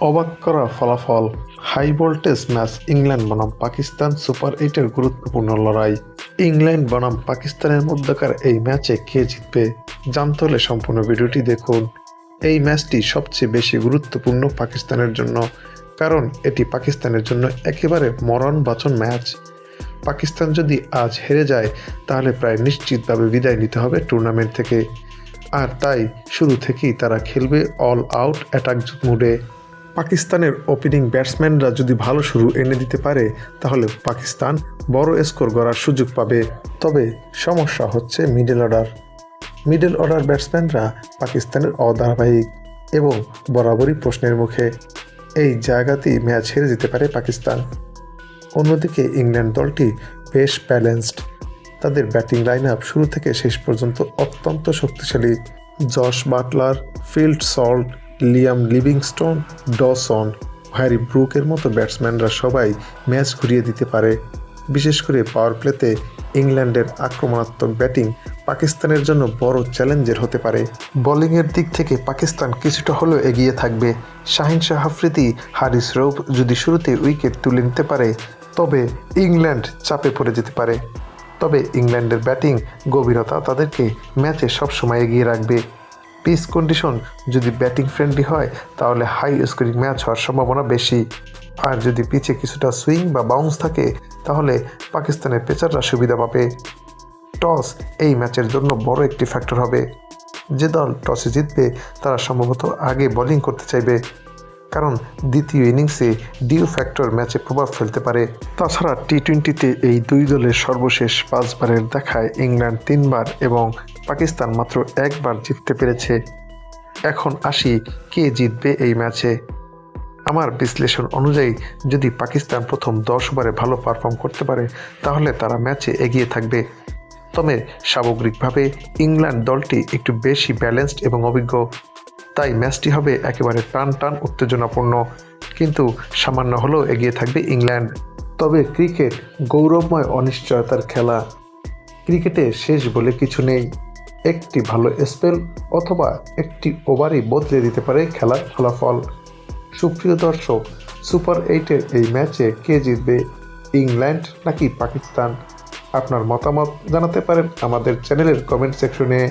অবাক করা ফলাফল, হাই ভোল্টেজ ম্যাচ ইংল্যান্ড বনাম পাকিস্তান সুপার 8-এর গুরুত্বপূর্ণ লড়াই। ইংল্যান্ড বনাম পাকিস্তানের মধ্যকার এই ম্যাচে কে জিতবে জানতে হলে সম্পূর্ণ ভিডিওটি দেখুন। এই ম্যাচটি সবচেয়ে বেশি গুরুত্বপূর্ণ পাকিস্তানের জন্য, কারণ এটি পাকিস্তানের জন্য একেবারে মরণ বাঁচন ম্যাচ। পাকিস্তান যদি আজ হেরে যায় তাহলে প্রায় নিশ্চিতভাবে বিদায় নিতে হবে টুর্নামেন্ট থেকে। আর তাই শুরু থেকেই তারা খেলবে অল আউট অ্যাটাক মুডে। পাকিস্তানের ওপেনিং ব্যাটসম্যানরা যদি ভালো শুরু এনে দিতে পারে তাহলে পাকিস্তান বড় স্কোর গড়ার সুযোগ পাবে। তবে সমস্যা হচ্ছে মিডল অর্ডার ব্যাটসম্যানরা পাকিস্তানের অধারাবাহিক এবং বরাবরই প্রশ্নের মুখে। এই জায়গাতেই ম্যাচ হেরে যেতে পারে পাকিস্তান। অন্যদিকে ইংল্যান্ড দলটি বেশ ব্যালেন্সড। তাদের ব্যাটিং লাইন আপ শুরু থেকে শেষ পর্যন্ত অত্যন্ত শক্তিশালী। Jos Buttler, Phil Salt, Liam Livingstone, Dawson, Harry ব্রুকের মতো ব্যাটসম্যানরা সবাই ম্যাচ ঘুরিয়ে দিতে পারে। বিশেষ করে পাওয়ার প্লেতে ইংল্যান্ডের আক্রমণাত্মক ব্যাটিং পাকিস্তানের জন্য বড় চ্যালেঞ্জের হতে পারে। বোলিংয়ের দিক থেকে পাকিস্তান কিছুটা হলেও এগিয়ে থাকবে। শাহিন শাহ আফ্রিদি, হারিস রৌফ যদি শুরুতে উইকেট তুলে নিতে পারে তবে ইংল্যান্ড চাপে পড়ে যেতে পারে। তবে ইংল্যান্ডের ব্যাটিং গভীরতা তাদেরকে ম্যাচে সবসময় এগিয়ে রাখবে। পিচ কন্ডিশন যদি ব্যাটিং ফ্রেন্ডলি হয় তাহলে হাই স্কোরিং ম্যাচ হওয়ার সম্ভাবনা বেশি। আর যদি পিচে কিছুটা সুইং বা বাউন্স থাকে তাহলে পাকিস্তানের পেসাররা সুবিধা পাবে। টস এই ম্যাচের জন্য বড় একটি ফ্যাক্টর হবে। যে দল টসে জিতবে তারা সম্ভবত আগে বোলিং করতে চাইবে, কারণ দ্বিতীয় ইনিংসে ডিউ ফ্যাক্টর ম্যাচে প্রভাব ফেলতে পারে। তাছাড়া টি-20তে এই দুই দলের সর্বশেষ 5বারের দেখায় ইংল্যান্ড 3বার এবং পাকিস্তান মাত্র 1বার জিততে পেরেছে। এখন আসি কে জিতবে এই ম্যাচে। আমার বিশ্লেষণ অনুযায়ী যদি পাকিস্তান প্রথম 10 ওভারে ভালো পারফর্ম করতে পারে তাহলে তারা ম্যাচে এগিয়ে থাকবে। তবে সামগ্রিকভাবে ইংল্যান্ড দলটি একটু বেশি ব্যালেন্সড এবং অভিজ্ঞ, তাই ম্যাচটি হবে একেবারে টান উত্তেজনাপূর্ণ, কিন্তু সামান্য হলেও এগিয়ে থাকবে ইংল্যান্ড। তবে ক্রিকেট গৌরবময় অনিশ্চয়তার খেলা। ক্রিকেটে শেষ বলে কিছু নেই। একটি ভালো স্পেল অথবা একটি ওভারই বদলে দিতে পারে খেলার ফলাফল। সুপ্রিয় দর্শক, সুপার 8-এর এই ম্যাচে কে জিতবে, ইংল্যান্ড নাকি পাকিস্তান? আপনার মতামত জানাতে পারেন আমাদের চ্যানেলের কমেন্ট সেকশনে।